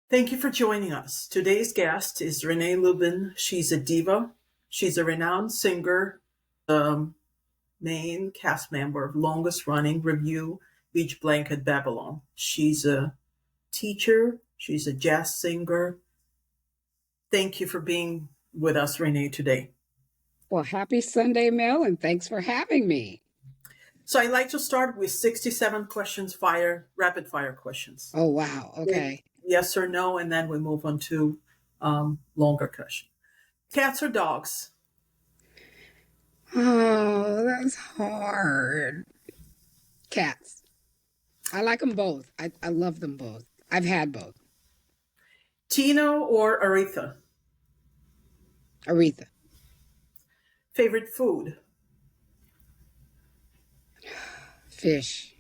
Thank you for joining us. Today's guest is Renée Lubin. She's a diva. She's a renowned singer, the main cast member of longest running review, Beach Blanket Babylon. She's a teacher. She's a jazz singer. Thank you for being with us, Renée, today. Well, happy Sunday, Mel, and thanks for having me. So I'd like to start with 67 questions, rapid fire questions. Oh, wow. Okay. Yes or no, and then we move on to longer question. Cats or dogs? Oh, that's hard. Cats. I like them both. I love them both. I've had both. Tino or Aretha? Aretha. Favorite food? Fish.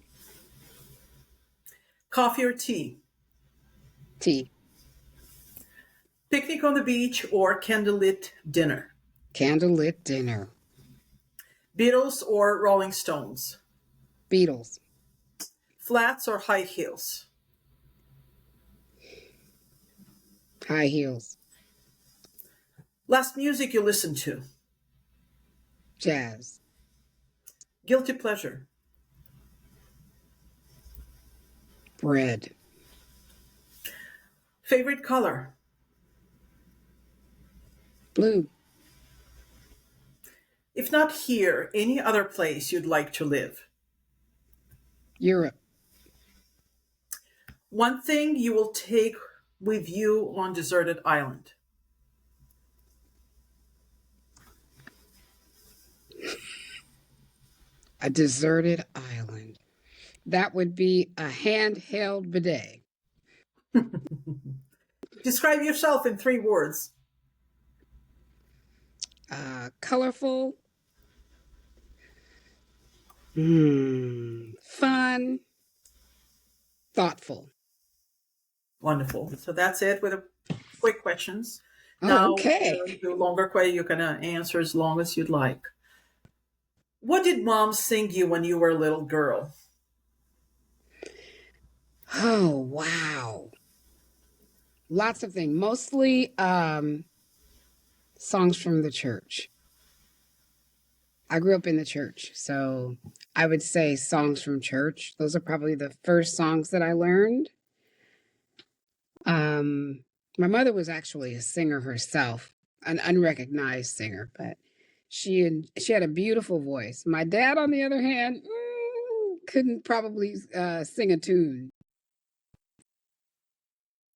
Coffee or tea? Tea. Picnic on the beach or candlelit dinner? Candlelit dinner. Beatles or Rolling Stones? Beatles. Flats or high heels? High heels. Last music you listened to? Jazz. Guilty pleasure? Bread. Favorite color? Blue. If not here, any other place you'd like to live? Europe. One thing you will take with you on deserted island? A deserted island. That would be a handheld bidet. Describe yourself in 3 words. Colorful. Fun. Thoughtful. Wonderful. So that's it with the quick questions. Oh, Now, okay. the longer question, you can answer as long as you'd like. What did mom sing you when you were a little girl? Oh, wow. Lots of things. Mostly songs from the church. I grew up in the church, so I would say songs from church. Those are probably the first songs that I learned. My mother was actually a singer herself, an unrecognized singer, but she had a beautiful voice. My dad, on the other hand, couldn't probably sing a tune.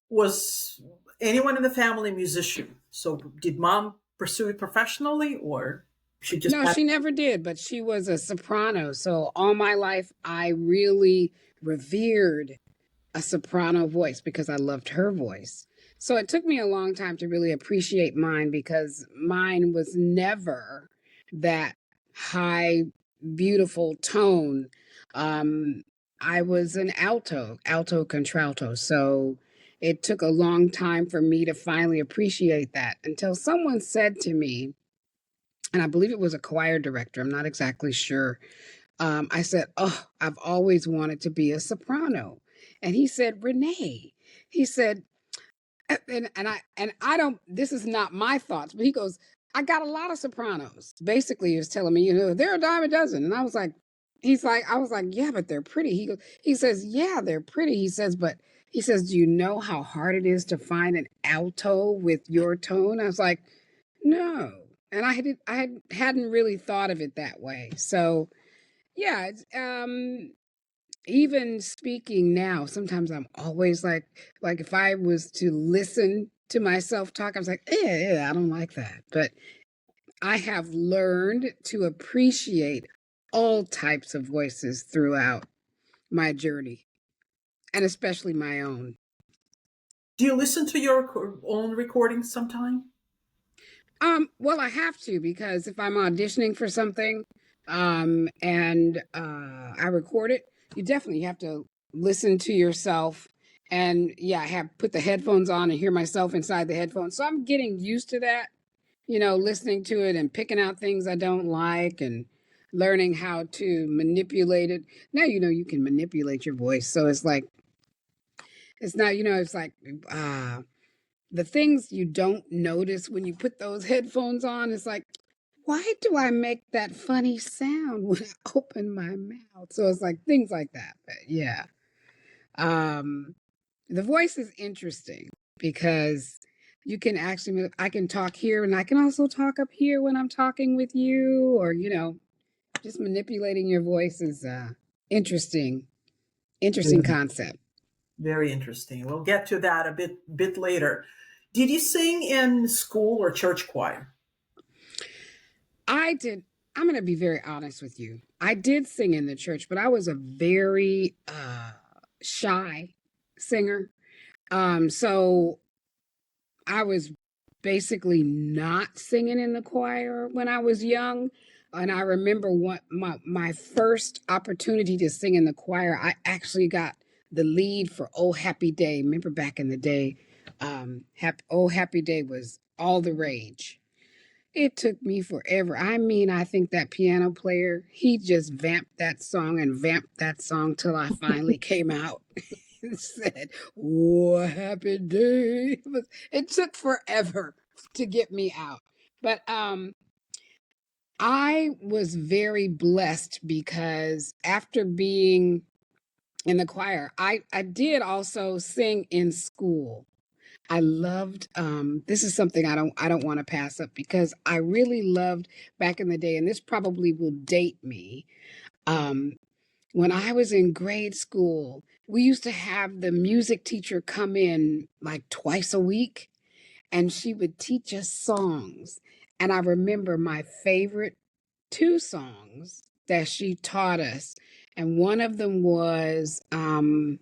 Was anyone in the family a musician? So did mom pursue it professionally, or she just No, she never did, but she was a soprano. So all my life, I really revered a soprano voice because I loved her voice. So it took me a long time to really appreciate mine because mine was never that high, beautiful tone. I was an alto contralto. So it took a long time for me to finally appreciate that until someone said to me, and I believe it was a choir director, I'm not exactly sure. I said, "Oh, I've always wanted to be a soprano." And he said, "Renee," he said, and I don't, this is not my thoughts, but he goes, "I got a lot of sopranos." Basically, he was telling me, they're a dime a dozen. And I was like, I was like, "Yeah, but they're pretty." He says, "Yeah, they're pretty." He says, "But," he says, "Do you know how hard it is to find an alto with your tone?" I was like, "No." And I hadn't really thought of it that way. So yeah, even speaking now, sometimes I'm always like if I was to listen to myself talk, I was like, I don't like that. But I have learned to appreciate all types of voices throughout my journey, and especially my own. Do you listen to your own recordings sometime? Well, I have to, because if I'm auditioning for something, and I record it, you definitely have to listen to yourself. And yeah, I have put the headphones on and hear myself inside the headphones. So I'm getting used to that, listening to it and picking out things I don't like and learning how to manipulate it. Now, you can manipulate your voice. So it's like, It's not, it's like the things you don't notice when you put those headphones on. It's like, why do I make that funny sound when I open my mouth? So it's like things like that. But yeah. Um, the voice is interesting because you can actually, I can talk here and I can also talk up here when I'm talking with you, or, just manipulating your voice is interesting, interesting Yeah. concept. Very interesting. We'll get to that a bit later. Did you sing in school or church choir? I did. I'm going to be very honest with you. I did sing in the church, but I was a very shy singer. So I was basically not singing in the choir when I was young. And I remember my first opportunity to sing in the choir, I actually got the lead for Oh Happy Day. Remember back in the day, Oh Happy Day was all the rage. It took me forever. I mean, I think that piano player, he just vamped that song and vamped that song till I finally came out and said, "Oh, happy day." It took forever to get me out. But I was very blessed because after being in the choir, I did also sing in school. I loved this is something I don't want to pass up because I really loved back in the day, and this probably will date me. Um when I was in grade school, we used to have the music teacher come in like twice a week, and she would teach us songs. And I remember my favorite two songs that she taught us. And one of them was the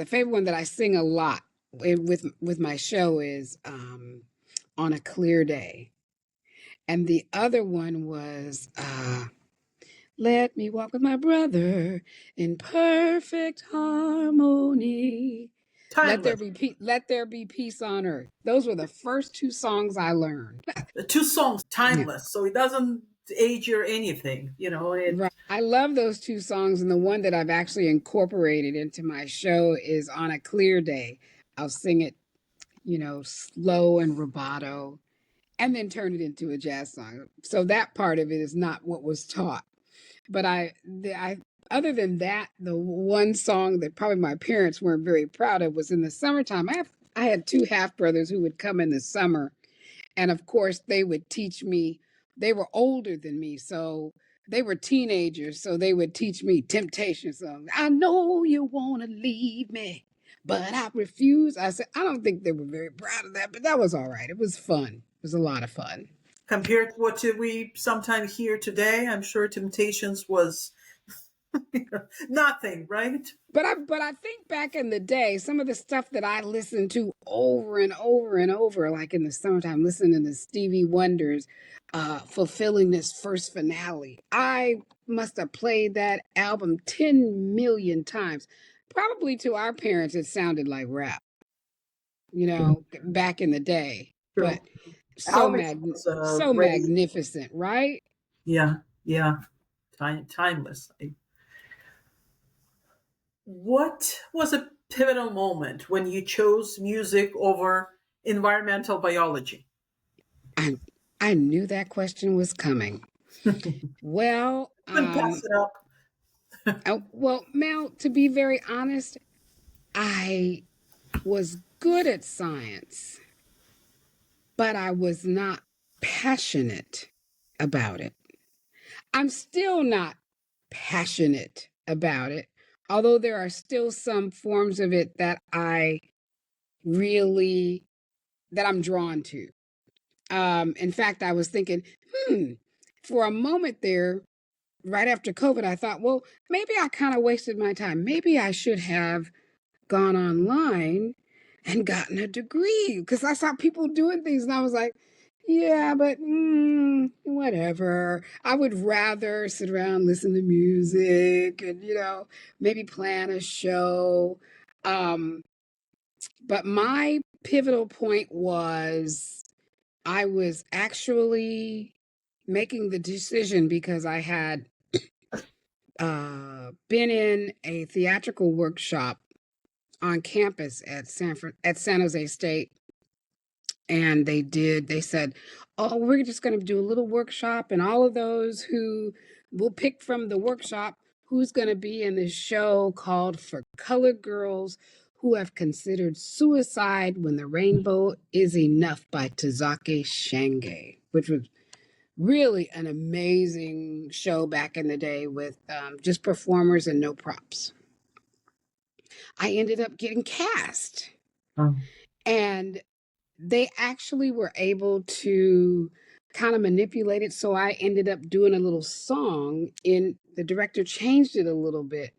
favorite one that I sing a lot with my show is On a Clear Day. And the other one was Let Me Walk with My Brother in Perfect Harmony. Timeless. Let there be peace on earth. Those were the first two songs I learned. The two songs Yeah. timeless, so it doesn't age or anything. It. Right. I love those two songs, and the one that I've actually incorporated into my show is On a Clear Day. I'll sing it, slow and rubato, and then turn it into a jazz song. So that part of it is not what was taught. But I other than that, the one song that probably my parents weren't very proud of was in the summertime. I had two half brothers who would come in the summer, and of course they would teach me. They were older than me, so they were teenagers, so they would teach me Temptation songs. I know you want to leave me, but I refuse. I said I don't think they were very proud of that, but that was all right. It was fun. It was a lot of fun. Compared to what we sometimes hear today, I'm sure Temptations was nothing, right? But I think back in the day, some of the stuff that I listened to over and over and over, like in the summertime, listening to Stevie Wonder's fulfilling this first finale. I must have played that album 10 million times. Probably to our parents, it sounded like rap, True. back in the day. But True. Elvis was so great. magnificent, right? Yeah, yeah. Timeless. What was a pivotal moment when you chose music over environmental biology? I I knew that question was coming. Well, Couldn't pass it up. Mel, to be very honest, I was good at science, but I was not passionate about it. I'm still not passionate about it, although there are still some forms of it really that I'm drawn to. In fact, I was thinking, hmm, for a moment there, right after COVID, I thought, well, maybe I kind of wasted my time. Maybe I should have gone online and gotten a degree because I saw people doing things and I was like, yeah, but whatever. I would rather sit around, listen to music, and maybe plan a show. Um, but my pivotal point was I was actually making the decision because I had been in a theatrical workshop on campus at San Jose State, and they said, oh, we're just going to do a little workshop, and all of those who will pick from the workshop who's going to be in this show called For Colored Girls Who Have Considered Suicide When the Rainbow Is Enough by Tazake Shange, which was really an amazing show back in the day with just performers and no props. I ended up getting cast, and they actually were able to kind of manipulate it. So I ended up doing a little song, in the director changed it a little bit.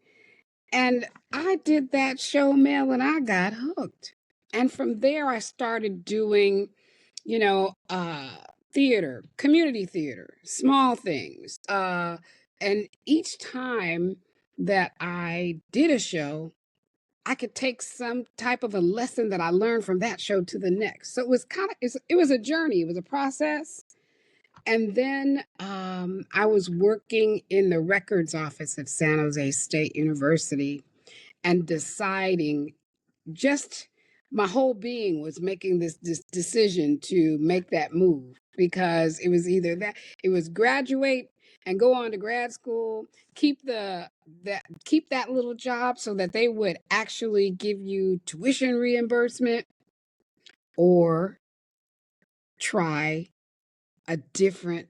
And I did that show, Mel, and I got hooked. And from there, I started doing, you know, theater, community theater, small things. And each time that I did a show, I could take some type of a lesson that I learned from that show to the next. So it was it was a journey, it was a process. And then I was working in the records office at San Jose State University and deciding, just my whole being was making this decision to make that move, because it was either that it was graduate and go on to grad school, keep that little job so that they would actually give you tuition reimbursement, or try a different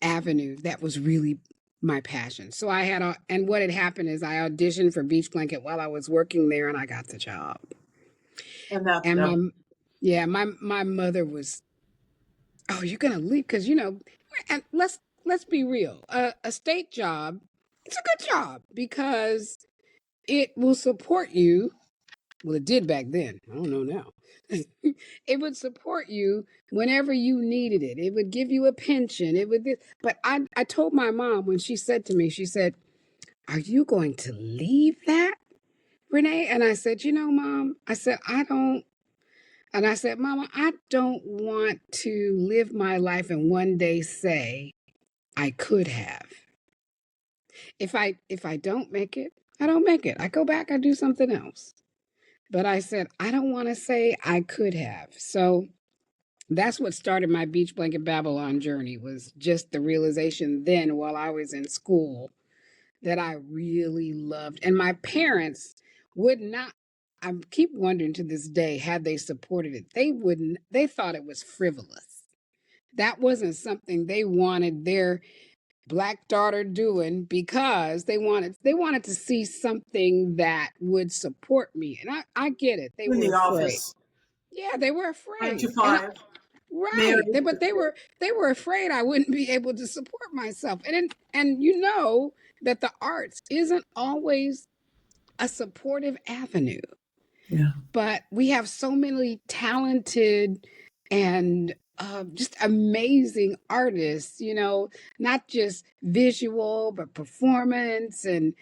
avenue that was really my passion. So and what had happened is I auditioned for Beach Blanket while I was working there, and I got the job. And that, And my mother was, oh, you're gonna leave, because and let's be real, a state job, it's a good job because it will support you. Well, it did back then. I don't know now. It would support you whenever you needed it. It would give you a pension. It would. But I told my mom, when she said to me, she said, "Are you going to leave that, Renee?" And I said, Mom, I said, I don't. And I said, Mama, I don't want to live my life and one day say I could have. If I don't make it, I don't make it. I go back, I do something else. But I said, I don't want to say I could have. So that's what started my Beach Blanket Babylon journey, was just the realization then, while I was in school, that I really loved. And my parents would not, I keep wondering to this day, had they supported it, they wouldn't, they thought it was frivolous. That wasn't something they wanted their Black daughter doing, because they wanted to see something that would support me. And I get it. They in were the afraid. office, Yeah, they were 9 to afraid. And 5, right. married. But they were afraid I wouldn't be able to support myself. And that the arts isn't always a supportive avenue. Yeah. But we have so many talented and just amazing artists, not just visual, but performance. And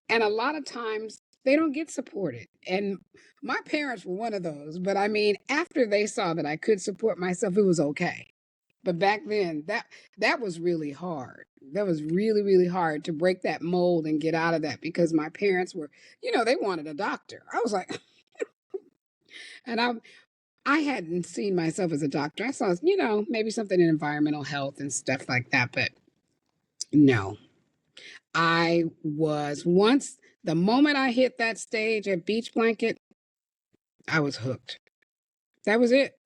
a lot of times they don't get supported. And my parents were one of those. But I mean, after they saw that I could support myself, it was okay. But back then, that was really hard. That was really, really hard to break that mold and get out of that, because my parents were, they wanted a doctor. I was like, and I hadn't seen myself as a doctor. I saw, maybe something in environmental health and stuff like that. But no, once the moment I hit that stage at Beach Blanket, I was hooked. That was it.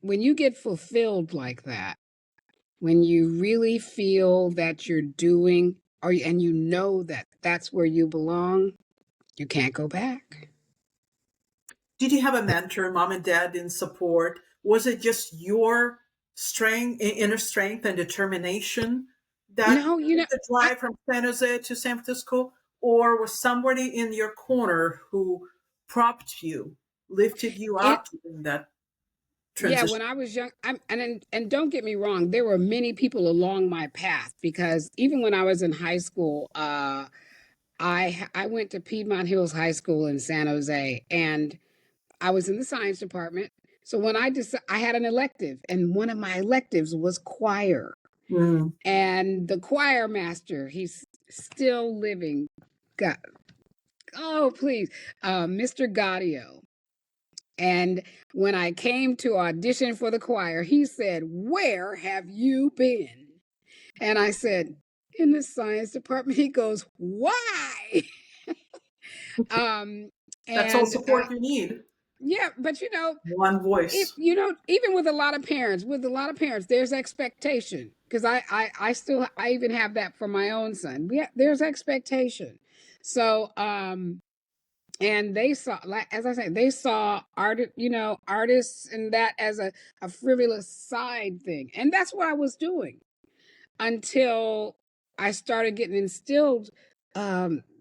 When you get fulfilled like that, when you really feel that you're doing, and that that's where you belong, you can't go back. Did you have a mentor, mom and dad, in support? Was it just your strength, inner strength and determination that No, made the I drive from San Jose to San Francisco? Or was somebody in your corner who propped you, lifted you it up during that Yeah, transition? when I was young, and don't get me wrong, there were many people along my path, because even when I was in high school, I went to Piedmont Hills High School in San Jose, and I was in the science department. So when I had an elective, and one of my electives was choir, Mm. and the choir master, he's still living. God, Oh, please. Mr. Gaudio. And when I came to audition for the choir, he said, "Where have you been?" And I said, "In the science department." He goes, "Why?" um, That's all and support you need. yeah, but One if voice. even with a lot of parents, there's expectation because I even have that for my own son. There's expectation. So and they saw, like as I said, they saw artists and that as a frivolous side thing, and that's what I was doing until I started getting instilled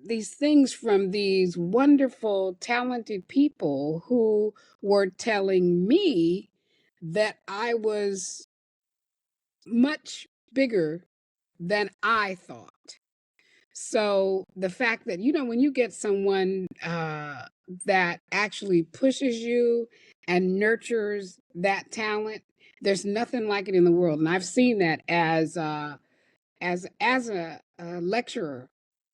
these things from these wonderful talented people who were telling me that I was much bigger than I thought. So the fact that when you get someone that actually pushes you and nurtures that talent, there's nothing like it in the world. And I've seen that as a lecturer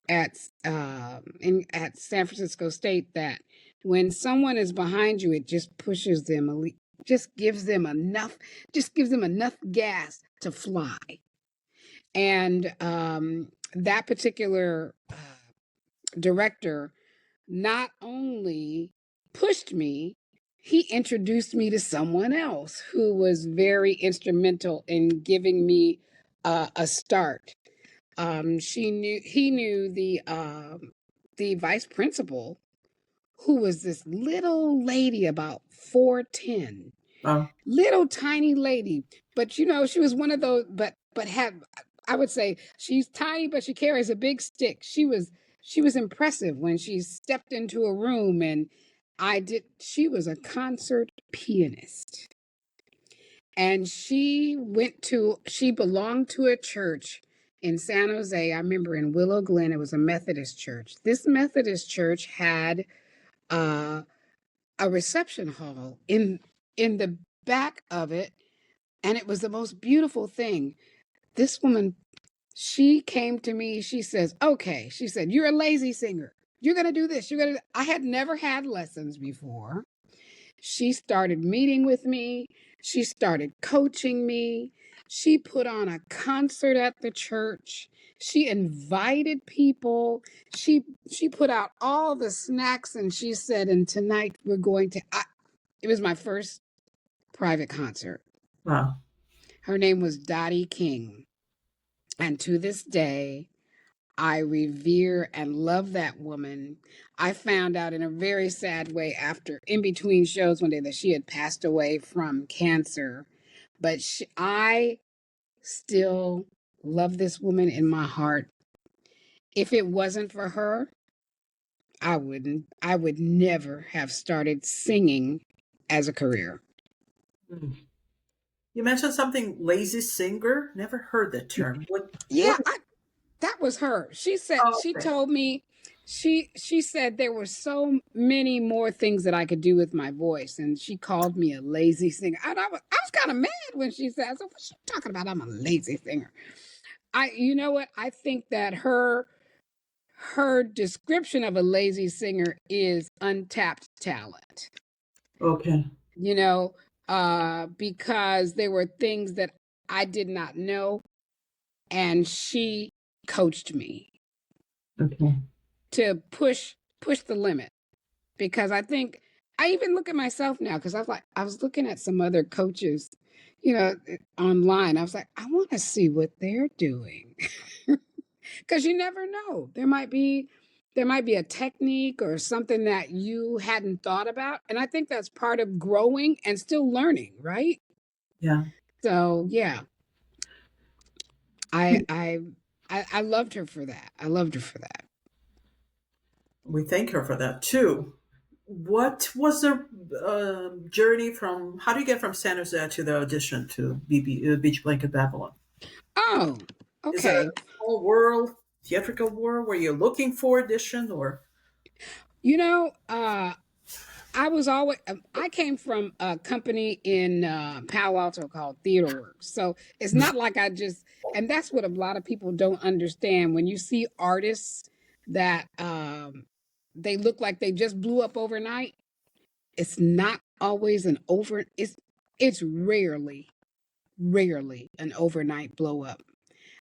at San Francisco State, that when someone is behind you, it just pushes them, just gives them enough gas to fly. And that particular director not only pushed me, he introduced me to someone else who was very instrumental in giving me a start. He knew the vice principal, who was this little lady about 4'10", Wow. little tiny lady. But she was one of those, but had, I would say, she's tiny, but she carries a big stick. She was impressive when she stepped into a room, and she was a concert pianist. And she belonged to a church in San Jose. I remember in Willow Glen, it was a Methodist church. This Methodist church had uh, a reception hall in the back of it, and it was the most beautiful thing. This woman, she came to me, she says, "Okay," she said, "you're a lazy singer. You're going to do this. I had never had lessons before. She started meeting with me. She started coaching me. She put on a concert at the church. She invited people. She put out all the snacks, and she said, "And tonight we're going to." It was my first private concert. Wow. Her name was Dottie King, and to this day, I revere and love that woman. I found out in a very sad way after, in between shows one day, that she had passed away from cancer. But I still love this woman in my heart. If it wasn't for her, I would never have started singing as a career. Hmm. You mentioned something lazy singer. Never heard that term. What Yeah, is that was her. oh, She okay. told me, she said there were so many more things that I could do with my voice, and she called me a lazy singer. And I was kind of mad when she said, "So what's she talking about? I'm a lazy singer." You know what? I think that her description of a lazy singer is untapped talent. Okay. You know, because there were things that I did not know, and she coached me Okay. to push the limit. Because I think I even look at myself now, because I was looking at some other coaches, online. I was like, I want to see what they're doing. Because you never know. There might be a technique or something that you hadn't thought about. And I think that's part of growing and still learning, right? Yeah. So yeah, I I I loved her for that. I loved her for that. We thank her for that too. What was the journey from? How do you get from San Jose to the audition to Beach Blanket Babylon? Oh, Is it a okay. whole world, theatrical world, where you're looking for audition or? You know, I came from a company in Palo Alto called Theater Works. So it's not like and that's what a lot of people don't understand. When you see artists that they look like they just blew up overnight. It's not always an over. It's rarely an overnight blow up.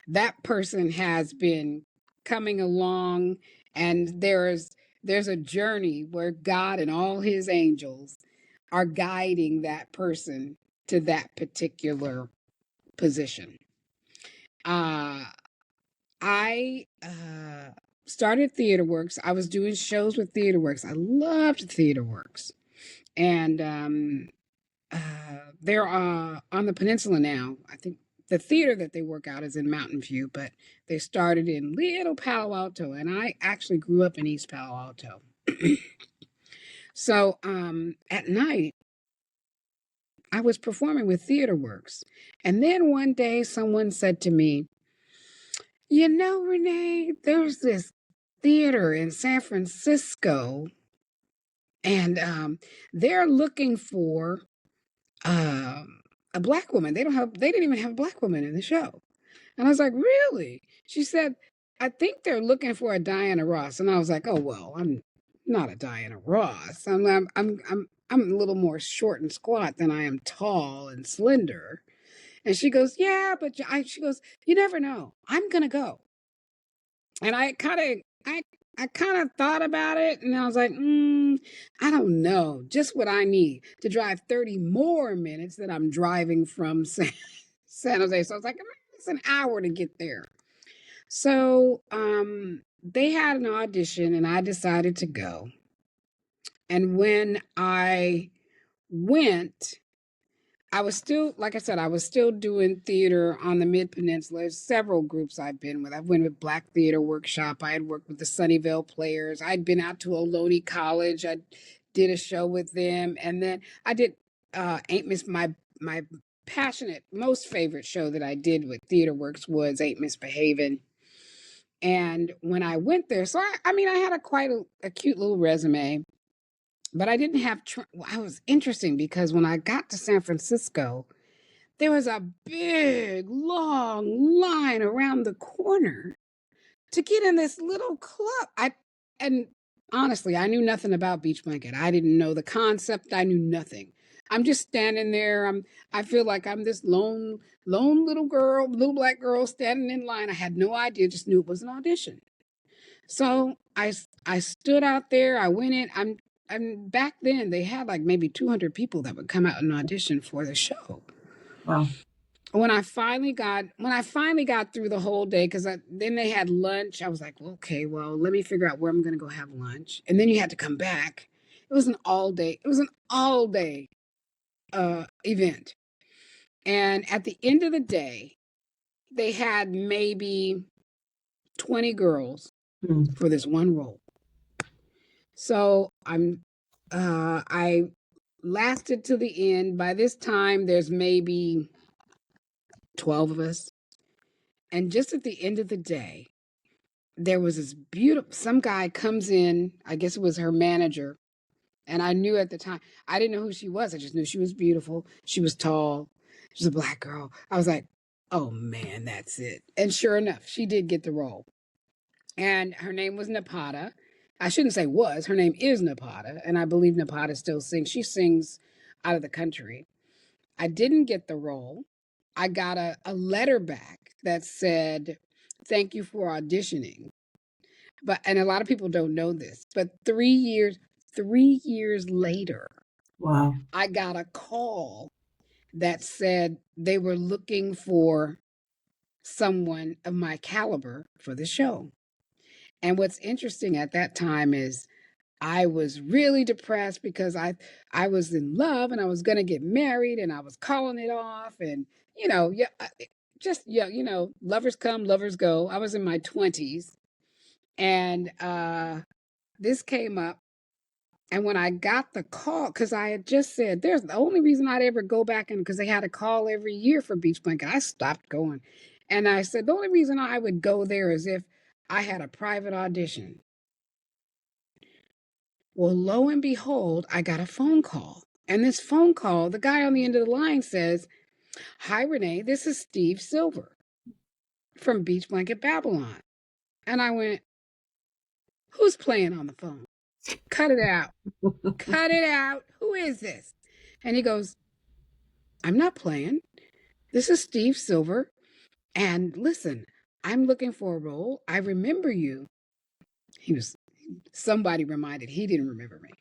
That person has been coming along, and there's a journey where God and all his angels are guiding that person to that particular position. Uh I started TheaterWorks. I was doing shows with TheaterWorks. I loved TheaterWorks. And they're on the peninsula now. I think the theater that they work out is in Mountain View, but they started in Little Palo Alto, and I actually grew up in East Palo Alto. So at night, I was performing with TheaterWorks. And then one day someone said to me, you know, Renee, there's this theater in San Francisco, and they're looking for a black woman. They didn't even have a black woman in the show. And I was like, really? She said, I think they're looking for a Diana Ross. And I was like, oh well, I'm not a Diana Ross. I'm a little more short and squat than I am tall and slender. And she goes, yeah, but she goes, you never know. I'm gonna go. And I kind of thought about it, and I was like, I don't know, just what I need to drive 30 more minutes that I'm driving from San Jose. So I was like, it's an hour to get there. So they had an audition, and I decided to go. And when I went, I was still, like I said, I was still doing theater on the Mid Peninsula. There's several groups I've been with. I went with Black Theater Workshop. I had worked with the Sunnyvale Players. I'd been out to Ohlone College. I did a show with them, and then I did Ain't Miss my passionate, most favorite show that I did with TheaterWorks was Ain't Misbehaving. And when I went there, so I mean, I had a cute little resume, but I didn't have. I was interesting because when I got to San Francisco, there was a big, long line around the corner to get in this little club. And honestly, I knew nothing about Beach Blanket. I didn't know the concept. I knew nothing. I'm just standing there. I feel like I'm this lone little girl, little black girl standing in line. I had no idea, just knew it was an audition. So I stood out there. I went in. I'm back then they had like maybe 200 people that would come out and audition for the show. Wow. When I finally got through the whole day, because then they had lunch, I was like, well, okay, well, let me figure out where I'm going to go have lunch. And then you had to come back. It was an all day event. And at the end of the day, they had maybe 20 girls for this one role. So I lasted to the end. By this time, there's maybe 12 of us. And just at the end of the day, there was this some guy comes in, I guess it was her manager. And I knew at the time, I didn't know who she was. I just knew she was beautiful. She was tall. She was a black girl. I was like, oh man, that's it. And sure enough, she did get the role. And her name was Napata. I shouldn't say was, her name is Napata. And I believe Napata still sings. She sings out of the country. I didn't get the role. I got a letter back that said, thank you for auditioning. And a lot of people don't know this, but 3 years later, Wow. I got a call that said they were looking for someone of my caliber for the show. And what's interesting at that time is I was really depressed because I was in love and I was going to get married and I was calling it off, and lovers come, lovers go. I was in my 20s, and this came up. And when I got the call, because I had just said, there's the only reason I'd ever go back in, because they had a call every year for Beach Blanket. I stopped going. And I said, the only reason I would go there is if I had a private audition. Well, lo and behold, I got a phone call. And this phone call, the guy on the end of the line says, hi, Renee, this is Steve Silver from Beach Blanket Babylon. And I went, who's playing on the phone? Cut it out. Cut it out. Who is this? And he goes, I'm not playing. This is Steve Silver. And listen, I'm looking for a role. I remember you. He was, somebody reminded, he didn't remember me.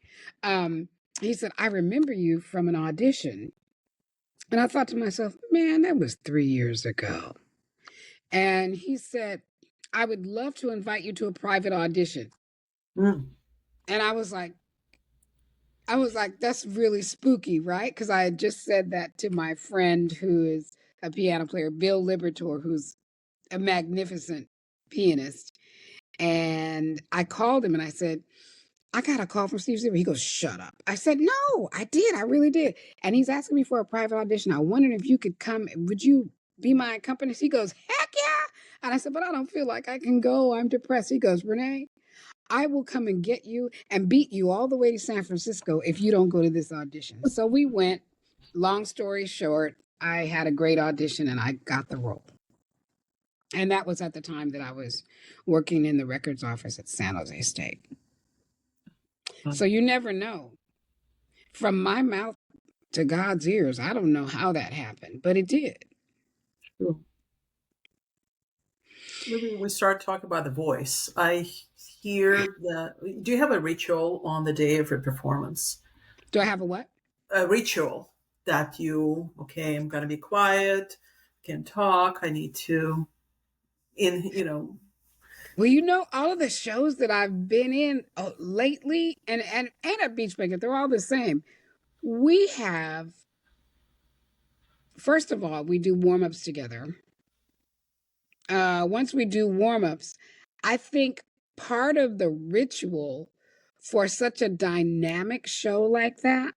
He said, I remember you from an audition. And I thought to myself, man, that was 3 years ago. And he said, I would love to invite you to a private audition. Mm. And I was like, that's really spooky, right? Because I had just said that to my friend who is a piano player, Bill Libertor, who's a magnificent pianist. And I called him and I said, I got a call from Steve Silver. He goes, shut up. I said, no, I did. I really did. And he's asking me for a private audition. I wondered if you could come. Would you be my accompanist? He goes, heck yeah. And I said, but I don't feel like I can go. I'm depressed. He goes, Renee, I will come and get you and beat you all the way to San Francisco if you don't go to this audition. So we went. Long story short, I had a great audition and I got the role. And that was at the time that I was working in the records office at San Jose State. So you never know. From my mouth to God's ears, I don't know how that happened, but it did. True. Maybe we start talking about the voice. I hear that. Do you have a ritual on the day of your performance? Do I have a what? A ritual that okay, I'm going to be quiet, can talk, I need to, Well, all of the shows that I've been in lately and at Beachmaker, they're all the same. We have, first of all, we do warm-ups together. Once we do warm-ups, I think part of the ritual for such a dynamic show like that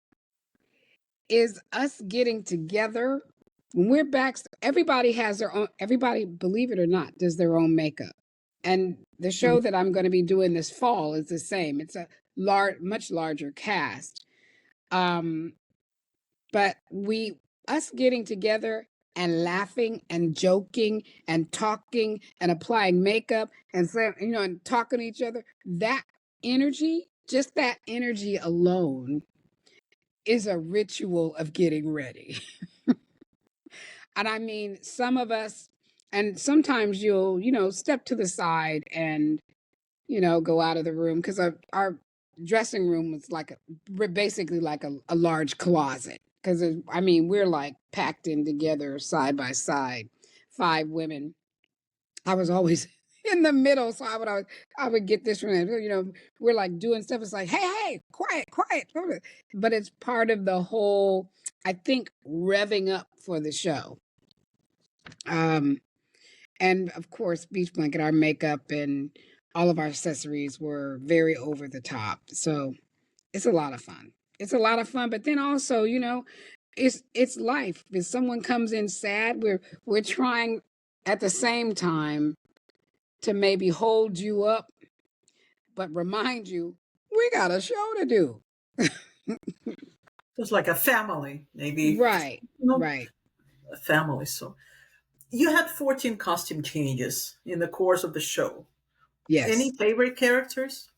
is us getting together. When we're back, everybody has their own, everybody, believe it or not, does their own makeup. And the show that I'm going to be doing this fall is the same. It's a much larger cast. But us getting together and laughing and joking and talking and applying makeup and and talking to each other, that energy, just that energy alone is a ritual of getting ready. And I mean, some of us, and sometimes you'll, step to the side and, go out of the room because our dressing room was basically like a large closet. Because, I mean, we're like packed in together side by side, 5 women. I was always in the middle. So I would get this from them. We're like doing stuff. It's like, hey, quiet, quiet. But it's part of the whole, I think, revving up for the show. And of course, Beach Blanket, our makeup and all of our accessories were very over the top. So it's a lot of fun. It's a lot of fun, but then also, it's life. If someone comes in sad, we're trying at the same time to maybe hold you up, but remind you we got a show to do. It's like a family, maybe. Right, right. A family. So you had 14 costume changes in the course of the show. Any Yes. favorite characters?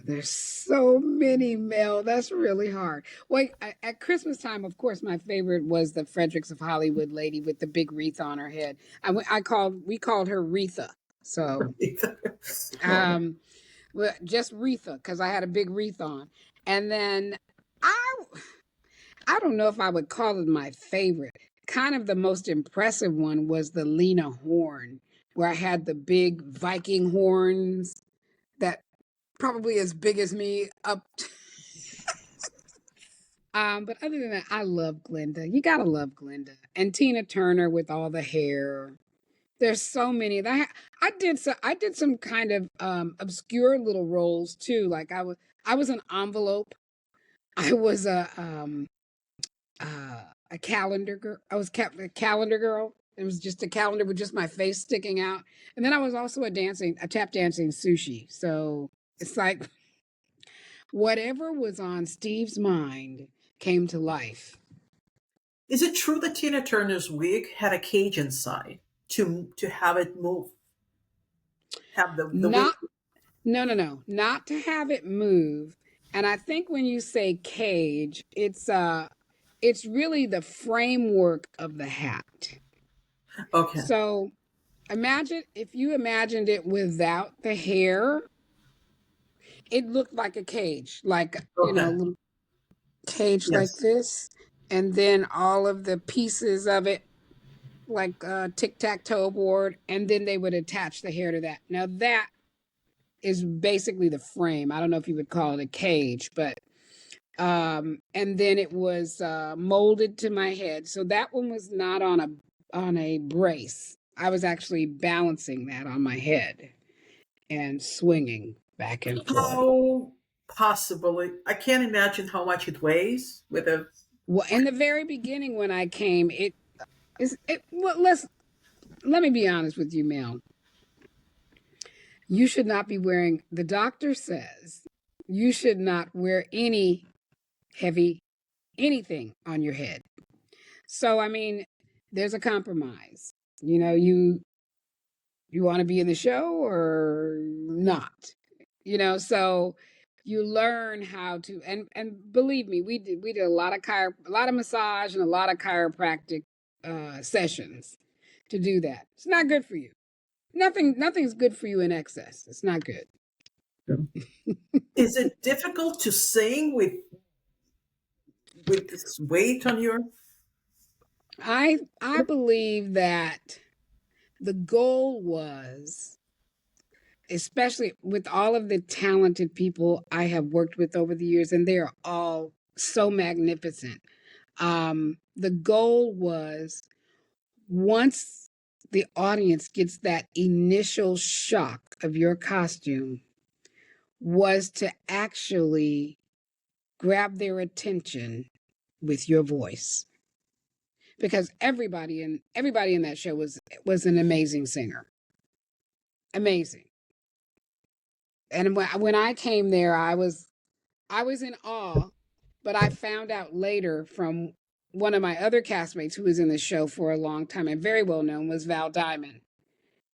There's so many, Mel. That's really hard. Well, at Christmas time, of course, my favorite was the Fredericks of Hollywood lady with the big wreath on her head. We called her Retha. So, um, well, just Retha because I had a big wreath on. And then I, I don't know if I would call it my favorite. Kind of the most impressive one was the Lena Horn, where I had the big Viking horns that probably as big as me up. But other than that, I love Glinda. You gotta love Glinda and Tina Turner with all the hair. There's so many that I did some kind of obscure little roles too. Like I was an envelope. I was a calendar girl. I was a calendar girl. It was just a calendar with just my face sticking out. And then I was also a tap dancing sushi. So it's like whatever was on Steve's mind came to life. Is it true that Tina Turner's wig had a cage inside to have it move? have the weight. Not, no, not to have it move. And I think when you say cage, it's really the framework of the hat. Okay. So imagine if you imagined it without the hair, it looked like a cage, like, a Okay. little cage like Yes. this. And then all of the pieces of it, like a tic tac toe board, and then they would attach the hair to that. Now, that is basically the frame. I don't know if you would call it a cage, but and then it was molded to my head. So that one was not on a brace. I was actually balancing that on my head and swinging back and forth. How possibly? I can't imagine how much it weighs with a. Well, in the very beginning when I came, it is it. Well, let me be honest with you, Mel. You should not be wearing. The doctor says you should not wear any heavy anything on your head. So I mean, there's a compromise. You want to be in the show or not. So you learn how to, and believe me, we did a lot of massage and a lot of chiropractic sessions to do that. It's not good for you. Nothing's good for you in excess. It's not good. Is it difficult to sing with this weight on your? I believe that the goal was, especially with all of the talented people I have worked with over the years, and they are all so magnificent. The goal was, once the audience gets that initial shock of your costume, was to actually grab their attention with your voice, because everybody in that show was an amazing singer, amazing. And when I came there, I was in awe, but I found out later from one of my other castmates who was in the show for a long time and very well known, was Val Diamond.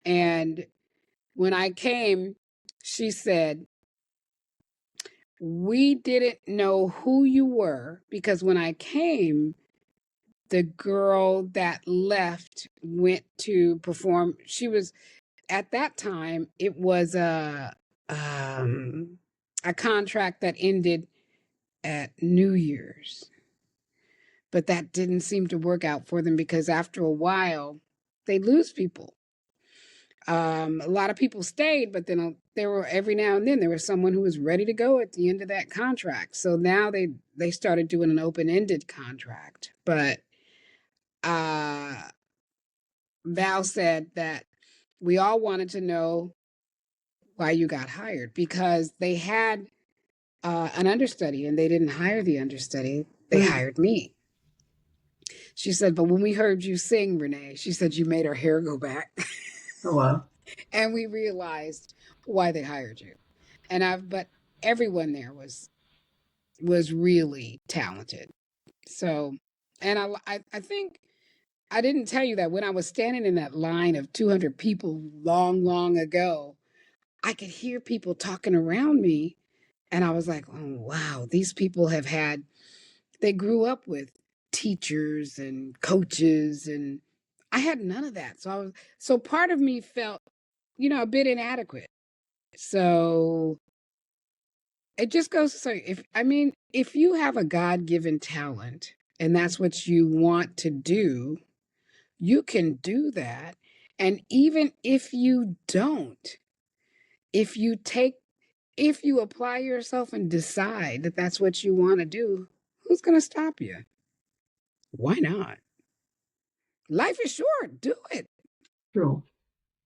And when I came, she said, "We didn't know who you were because when I came, the girl that left went to perform. She was, at that time, it was a contract that ended at New Year's. But that didn't seem to work out for them because after a while, they lose people. A lot of people stayed, but then there were, every now and then there was someone who was ready to go at the end of that contract. So now they started doing an open ended contract. But uh, Val said that we all wanted to know why you got hired, because they had an understudy and they didn't hire the understudy. They Mm. hired me. She said, but when we heard you sing, Renee, she said you made our hair go back. Oh wow. And we realized why they hired you. But everyone there was really talented. So, and I think I didn't tell you that when I was standing in that line of 200 people long, long ago, I could hear people talking around me. And I was like, oh, wow, these people they grew up with teachers and coaches, and I had none of that. So part of me felt, a bit inadequate. So it just goes to say, if you have a God-given talent and that's what you want to do, you can do that. And even if you don't, if you take if you apply yourself and decide that that's what you want to do, who's going to stop you? Why not? Life is short. Do it. True.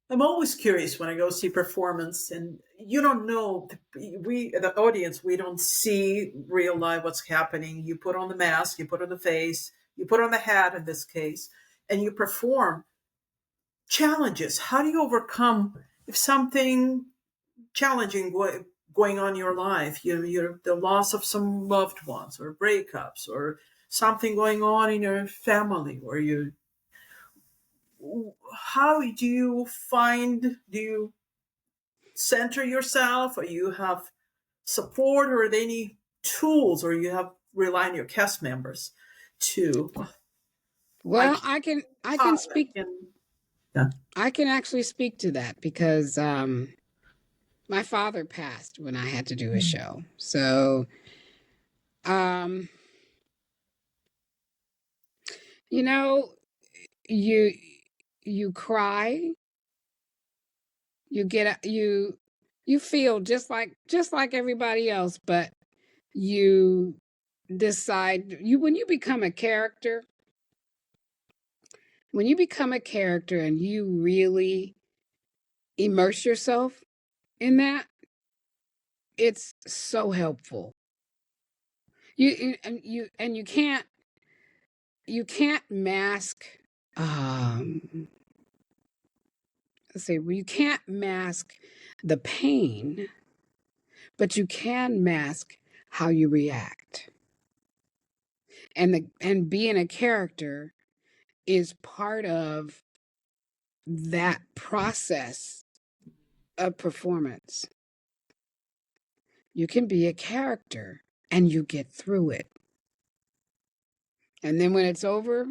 I'm always curious when I go see performance, and you don't know, we the audience, we don't see real life what's happening. You put on the mask, you put on the face, you put on the hat in this case, and you perform challenges. How do you overcome if something challenging going on in your life? You're the loss of some loved ones, or breakups, or something going on in your family, or you. How do you find? Do you center yourself, or you have support, or are there any tools, or you have rely on your cast members to Well, like I can speak and yeah. I can actually speak to that because my father passed when I had to do a show. So, um you know, you you cry, you get you feel just like everybody else, but you decide you when you become a character and you really immerse yourself in that, it's so helpful. You can't mask, um let's say, well, you can't mask the pain, but you can mask how you react. And being a character is part of that process of performance. You can be a character and you get through it. And then when it's over,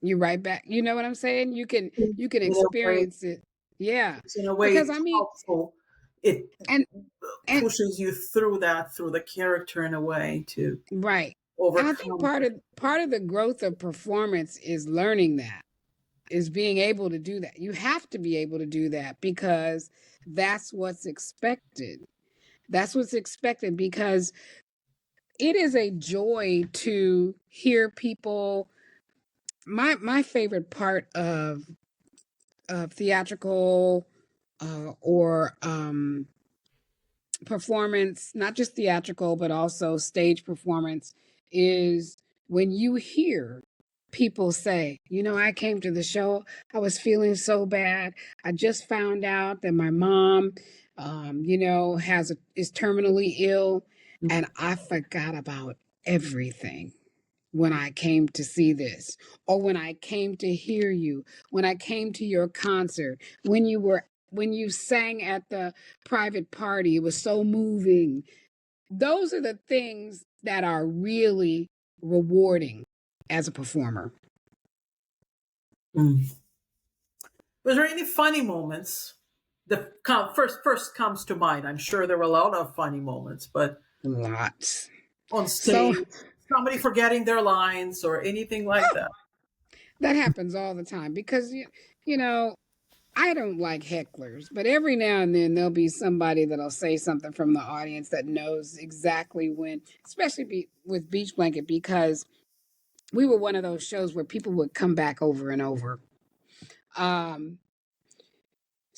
you right back. You know what I'm saying? You can In a way, experience it. Yeah. it's in a way Because it's I mean, helpful. It and and pushes you through that, through the character in a way to right. And I think overcome. part of the growth of performance is learning that, is being able to do that. You have to be able to do that because that's what's expected. That's what's expected because it is a joy to hear people. My favorite part of theatrical or performance, not just theatrical, but also stage performance, is when you hear people say, I came to the show, I was feeling so bad. I just found out that my mom, is terminally ill, and I forgot about everything when I came to see this, or when I came to hear you, when I came to your concert, when you sang at the private party. It was so moving. Those are the things that are really rewarding as a performer. Mm. Was there any funny moments? The first comes to mind. I'm sure there were a lot of funny moments, but Lots. on So stage, somebody forgetting their lines or anything like that. that happens all the time because you know I don't like hecklers, but every now and then there'll be somebody that'll say something from the audience that knows exactly when, especially with Beach Blanket, because we were one of those shows where people would come back over and over. Um,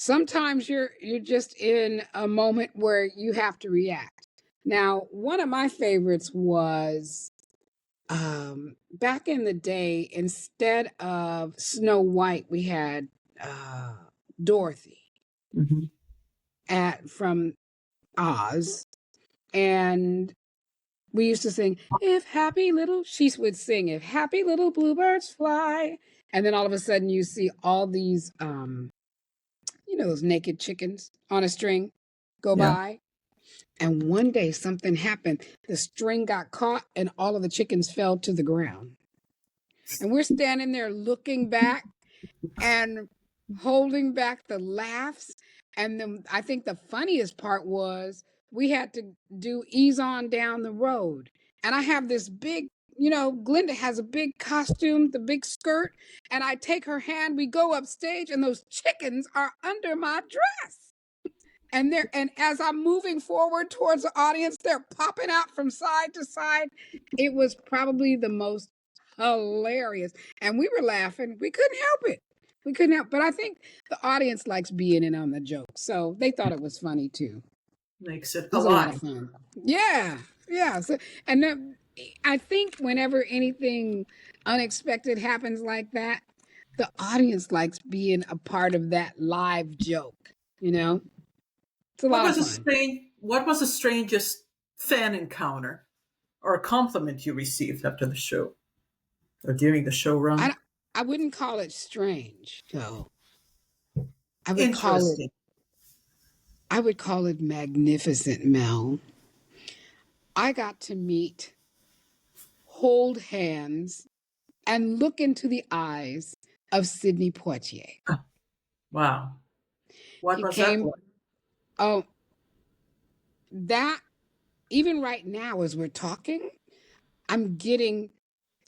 Sometimes you're just in a moment where you have to react. Now, one of my favorites was back in the day, instead of Snow White, we had uh, Dorothy Mhm. at from Oz, and we used to sing, if happy little, she would sing, if happy little bluebirds fly. And then all of a sudden you see all these, those naked chickens on a string go Yeah. by. And one day something happened. The string got caught and all of the chickens fell to the ground. And we're standing there looking back and holding back the laughs. And then I think the funniest part was we had to do Ease On Down the Road. And I have this big, Glinda has a big costume, the big skirt, and I take her hand, we go upstage, and those chickens are under my dress. And as I'm moving forward towards the audience, they're popping out from side to side. It was probably the most hilarious. And we were laughing. We couldn't help it. We couldn't help, but I think the audience likes being in on the joke. So they thought it was funny too. Makes it It was a lot of alive. fun. Yeah. Yeah. So, and then I think whenever anything unexpected happens like that, the audience likes being a part of that live joke, you know? It's a What lot of was a fun. strange? What was the strangest fan encounter or a compliment you received after the show or during the show run? I I wouldn't call it strange, though. I would call it Interesting. I would call it magnificent, Mel. I got to meet, hold hands, and look into the eyes of Sidney Poitier. Wow. What He was that came, like? oh, that, even right now as we're talking, I'm getting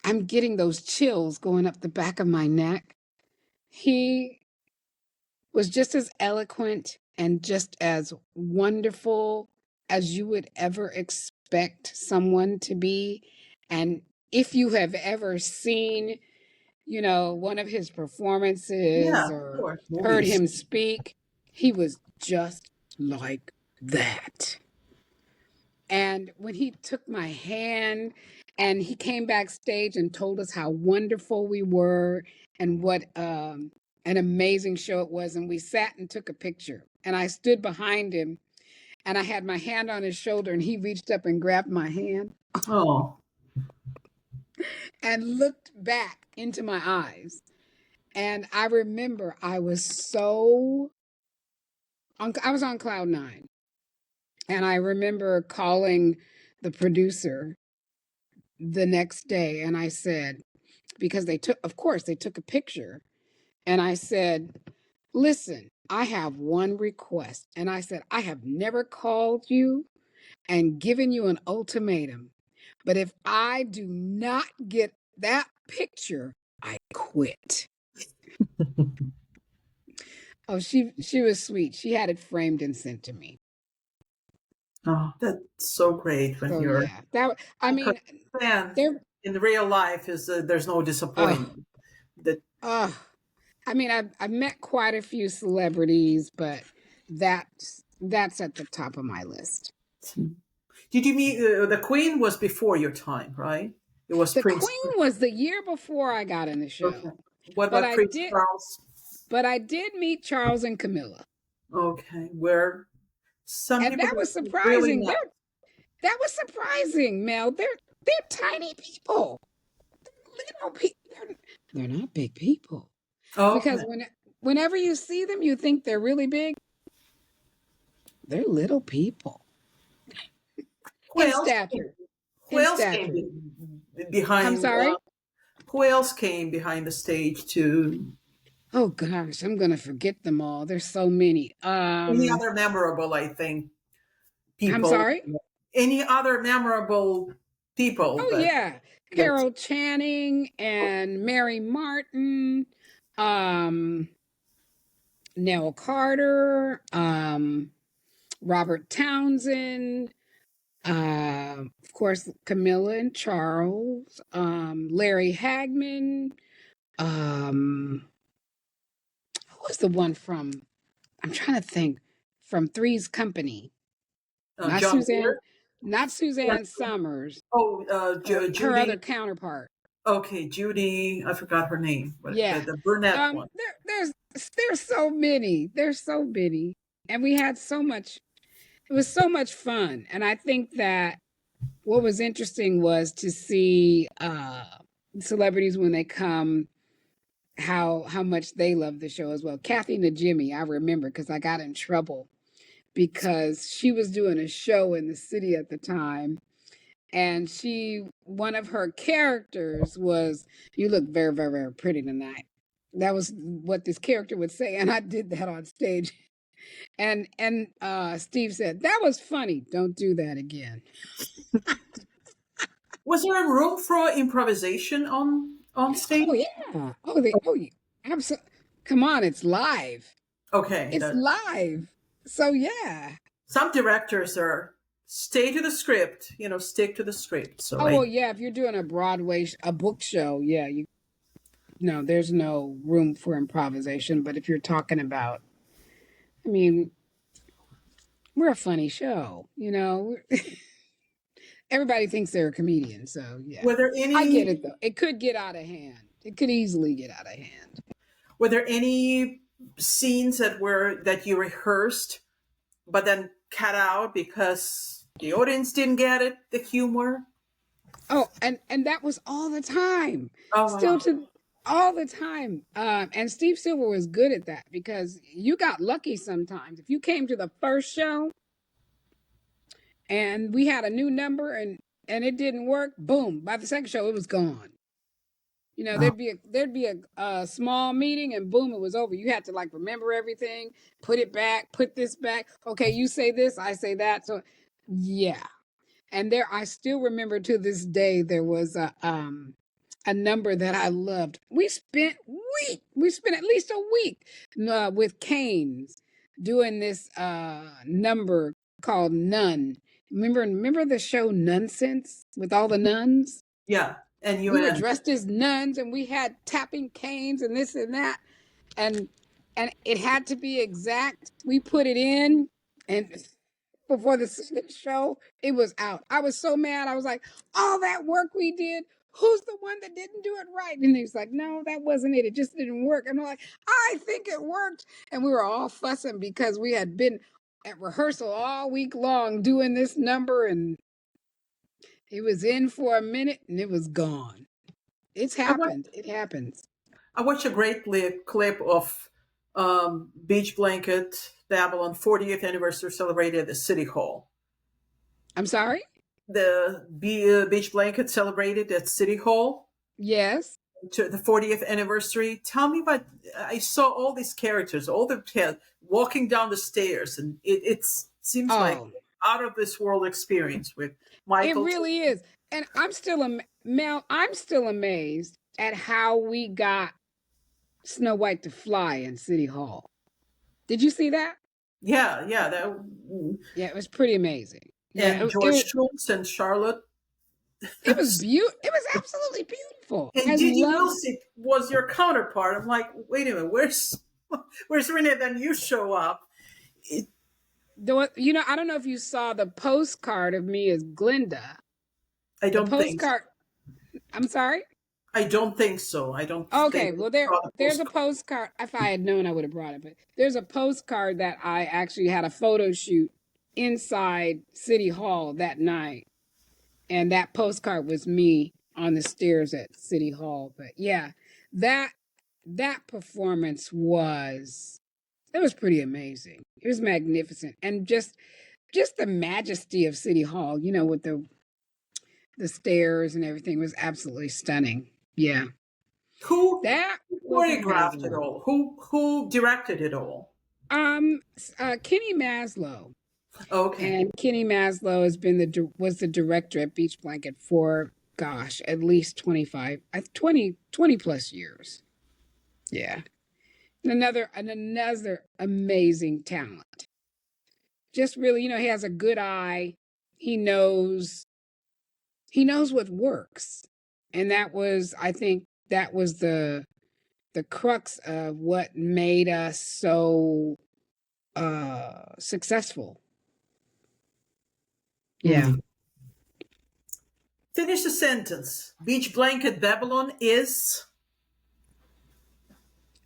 I'm getting those chills going up the back of my neck. He was just as eloquent and just as wonderful as you would ever expect someone to be. And if you have ever seen, one of his Yeah, performances of or course, heard movies. him speak, he was just like that. And when he took my hand and he came backstage and told us how wonderful we were and what an amazing show it was, and we sat and took a picture. And I stood behind him and I had my hand on his shoulder and he reached up and grabbed my hand Oh, and looked back into my eyes. And I remember I was on cloud nine. And I remember calling the producer the next day and I said, because of course, they took a picture. And I said, listen, I have one request. And I said, I have never called you and given you an ultimatum. But if I do not get that picture, I quit. Oh, she was sweet. She had it framed and sent to me. oh, that's so great when So you're yeah, I because mean, then there. in the real life is there's no Oh, disappointment. That oh. I mean, I've met quite a few celebrities, but that's at the top of my list. did you meet the Queen was before your time, right? It was The Prince. Queen was the year before I got in the Okay. show, What but about I Prince did, Charles? but I did meet Charles and Camilla, Okay, where some and people that was don't really surprising. know. That was surprising, Mel. They're tiny people, little people. They're not big people Okay. because whenever you see them, you think they're really big. They're little people Who in else came? stature. Who In else came stature. I'm behind? sorry. Who else came behind the stage to Oh gosh, I'm gonna forget them all. There's so many. any other memorable? I think I'm people. sorry. Any other memorable people Oh that yeah, that Carol Channing and Mary Martin, um, Nell Carter, Robert Townsend, of course Camilla and Charles, Larry Hagman. Who was the one from? I'm trying to think. From Three's Company. Not John Suzanne. Mayer? Not Suzanne Summers. Oh, Her other Judy. counterpart. Okay, Judy. I forgot her name, but Yeah. the brunette one. There's so many. There's so many. And we had so much, it was so much fun. And I think that what was interesting was to see celebrities when they come, how much they love the show as well. Kathy Najimy, I remember because I got in trouble because she was doing a show in the city at the time, and one of her characters was, you look very, very, very pretty tonight. That was what this character would say, and I did that on stage. And Steve said, that was funny, don't do that again. Was there a room for improvisation on Oh stage? yeah. Oh yeah. Absolutely. Come on, it's live. Okay, It's that live. So yeah. some directors are stay to the script, stick to the script. So Oh I well, yeah, if you're doing a book show, yeah, there's no room for improvisation. But if you're talking about, I mean, we're a funny show, Everybody thinks they're a comedian, so yeah. were there I get any it though. It could get out of hand. It could easily get out of hand. were there any scenes that you rehearsed but then cut out because the audience didn't get it, the humor? Oh, and that was all the time. Oh Still wow. to all the time. And Steve Silver was good at that because you got lucky sometimes. If you came to the first show and we had a new number and it didn't work, boom, by the second show it was gone. You know, Oh, there'd be a small meeting and boom, it was over. You had to like remember everything, put it back, put this back. Okay, you say this, I say that. So yeah. And there I still remember to this day there was a number that I loved. We spent at least a week with Canes doing this number called Nun. Remember the show Nonsense with all the nuns? yeah. And you We were and dressed as nuns and we had tapping canes and this and that. And and it had to be exact. We put it in and before the show, it was out. I was so mad. I was like, all that work we did, who's the one that didn't do it right? And he was like, no, that wasn't it. It just didn't work. And I'm like, I think it worked. And we were all fussing because we had been at rehearsal all week long doing this number and it was in for a minute and it was gone. It's I watched, happened. It happens. I watched a great clip of Beach Blanket Babylon 40th anniversary celebrated at City Hall. I'm sorry? The Beach Blanket celebrated at City Hall Yes. to the 40th anniversary. Tell me about. I saw all these characters, all the walking down the stairs, and it seems like Oh, out of this world experience with it Michael. really is. And I'm still Mel, I'm still amazed at how we got Snow White to fly in City Hall. Did you see that? Yeah, yeah, that Yeah, it was pretty amazing. Yeah, and it, George it, Schultz and Charlotte. it was beautiful. It was absolutely beautiful. And I Didi loved Wilsey was your counterpart. I'm like, wait a minute, where's Renee? Then you show up. It, I don't know if you saw the postcard of me as Glinda. I The don't think. postcard, I'm sorry? I don't think so. I don't think Okay, I well saw the there's a postcard. postcard. If I had known, I would have brought it. But there's a postcard that I actually had a photo shoot inside City Hall that night, and that postcard was me on the stairs at City Hall. But yeah, that that performance was it was pretty amazing. It was magnificent, and just the majesty of City Hall. You know, with the stairs and everything was absolutely stunning. Yeah. Who That was choreographed it amazing. all? Who directed it all? Kenny Maslow, Okay. and Kenny Maslow has been was the director at Beach Blanket for gosh, at least 20 plus years. Yeah, and another amazing talent. Just really, he has a good eye. He knows he knows what works, and I think, that was the crux of what made us so successful. Yeah. Hmm. Finish the sentence. Beach Blanket Babylon is.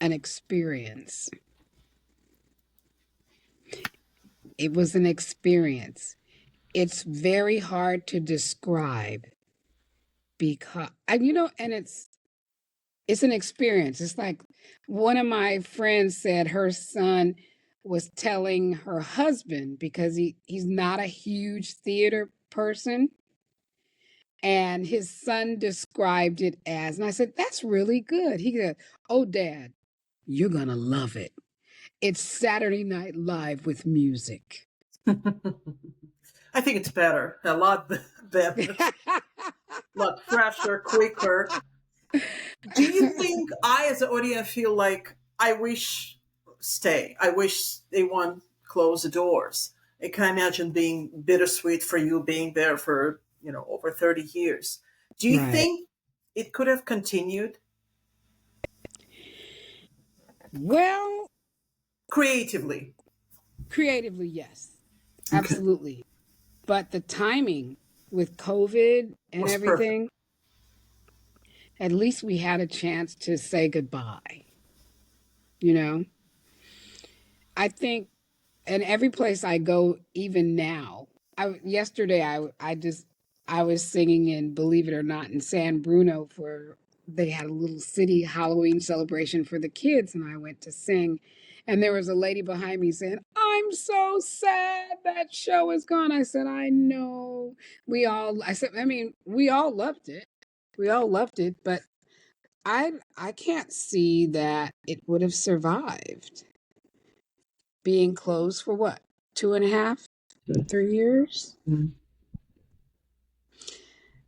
An experience. It was an experience. It's very hard to describe because and it's an experience. It's like one of my friends said her son was telling her husband because he's not a huge theater person. And his son described it as, and I said, that's really good. He said, oh, Dad, you're going to love it. It's Saturday Night Live with music. I think it's better. A lot better. A lot fresher, quicker. Do you think I, as an audience, feel like I wish stay? I wish they won't close the doors. I can imagine being bittersweet for you being there for over 30 years. Do you Right. think it could have continued Well, creatively? creatively, yes, Okay, absolutely. But the timing with COVID and was perfect. everything, at least we had a chance to say goodbye. You know, I think, and every place I go, even now, yesterday I was singing in, believe it or not, in San Bruno for they had a little city Halloween celebration for the kids, and I went to sing. And there was a lady behind me saying, "I'm so sad that show is gone." I said, "I know." We all loved it. We all loved it, but I can't see that it would have survived being closed for what, 2.5, 3 years? Mm.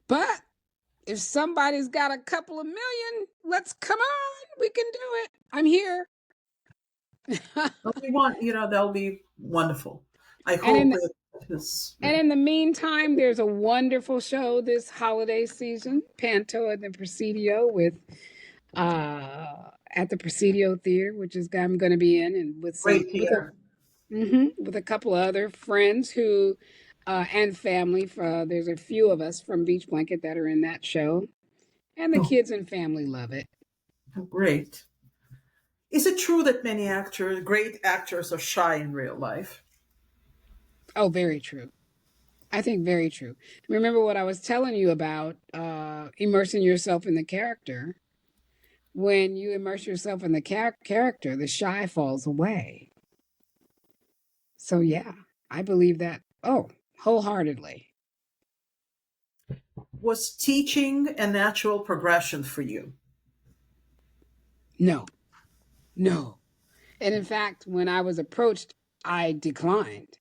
But if somebody's got a couple of million, let's come on. We can do it. I'm here. But we want, that'll be wonderful. I and hope in it is. and in the meantime, there's a wonderful show this holiday season, Panto and the Presidio, with at the Presidio Theater, which is I'm going to be in, and with Great theater. with a couple of other friends who and family. There's a few of us from Beach Blanket that are in that show, and the Oh, kids and family love it. great. Is it true that many great actors, are shy in real life? Oh, very true. I think very true. Remember what I was telling you about immersing yourself in the character. When you immerse yourself in the character, the shy falls away. So yeah, I believe that. Oh, wholeheartedly. Was teaching a natural progression for you? No, no. And in fact, when I was approached, I declined.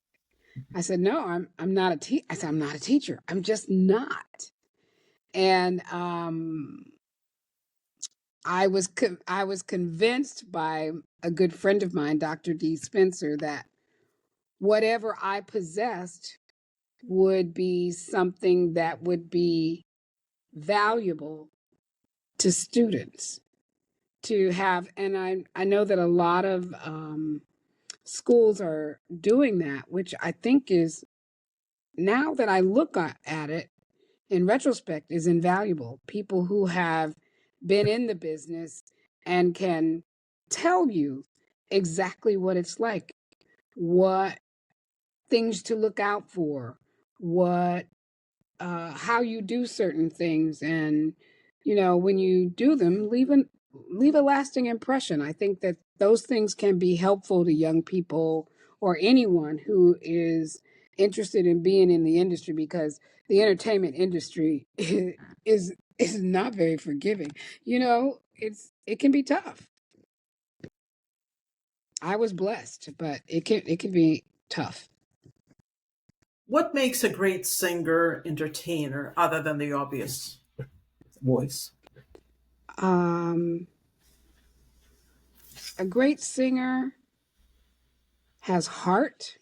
I said, "No, I'm not a I said, "I'm not a teacher. I'm just not." And I was convinced by a good friend of mine, Dr. D. Spencer, that whatever I possessed would be something that would be valuable to students to have. And I know that a lot of schools are doing that, which I think is, now that I look at it in retrospect, is invaluable. People who have been in the business and can tell you exactly what it's like, what things to look out for, what how you do certain things, and when you do them, leave a lasting impression. I think that those things can be helpful to young people or anyone who is interested in being in the industry, because the entertainment industry is not very forgiving. It can be tough. I was blessed, but it can be tough. What makes a great singer entertainer other than the obvious voice? um a great singer has heart.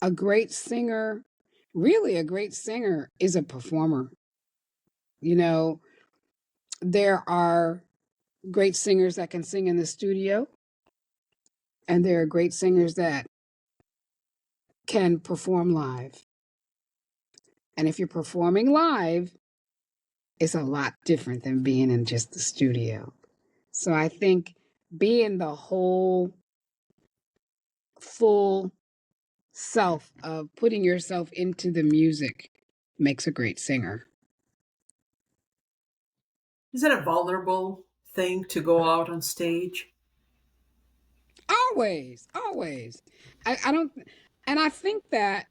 A great singer, really, a great singer is a performer. You know, there are great singers that can sing in the studio, and there are great singers that can perform live. And if you're performing live, it's a lot different than being in just the studio. So I think being the whole full self of putting yourself into the music makes a great singer. Is it a vulnerable thing to go out on stage? Always, always. I don't, and I think that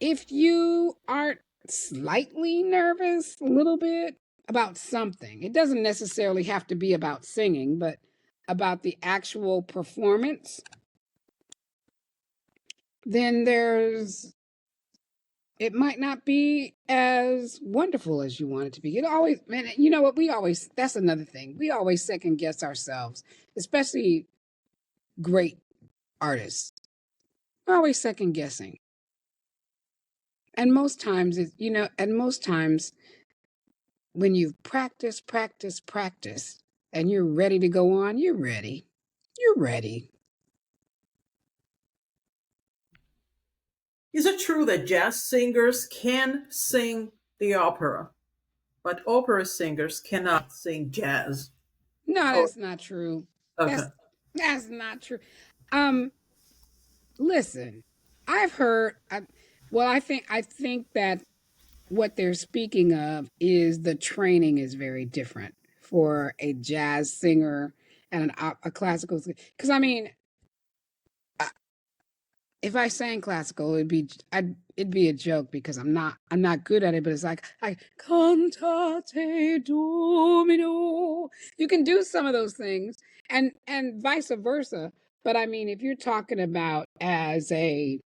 if you aren't slightly nervous a little bit about something, it doesn't necessarily have to be about singing, but about the actual performance, then it might not be as wonderful as you want it to be. It always, man, you know what? That's another thing. We always second guess ourselves, especially great artists. We're always second guessing. And most times, when you've practiced, and you're ready to go on, you're ready. You're ready. Is it true that jazz singers can sing the opera, but opera singers cannot sing jazz? No, Oh, that's not true. okay. That's not true. Um, Listen, I've heard. Well, I think that. what they're speaking of is the training is very different for a jazz singer and a classical. Because I mean, if I sang classical, it'd be a joke because I'm not good at it. But it's like cantate domino. You can do some of those things, and vice versa. But I mean, if you're talking about as a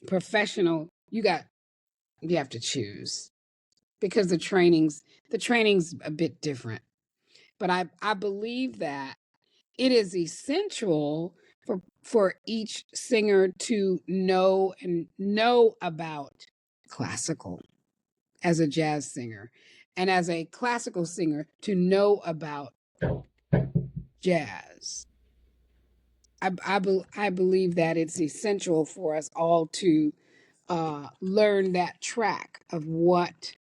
professional, you have to choose because the training's a bit different. But I believe that it is essential for each singer to know about classical as a jazz singer, and as a classical singer to know about jazz. I believe that it's essential for us all to learn that track of what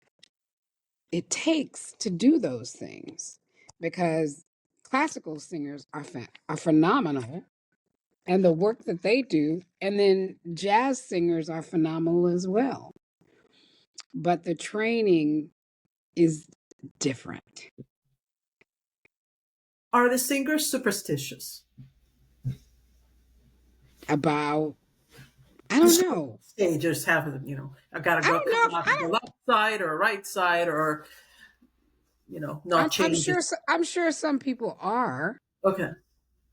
it takes to do those things, because classical singers are phenomenal and the work that they do, and then jazz singers are phenomenal as well, but the training is different. Are the singers superstitious? About I don't know. They just have, I gotta I go don't know come if out I to the don't. left side or right side, or not I'm change it. sure. I'm sure some people are. Okay.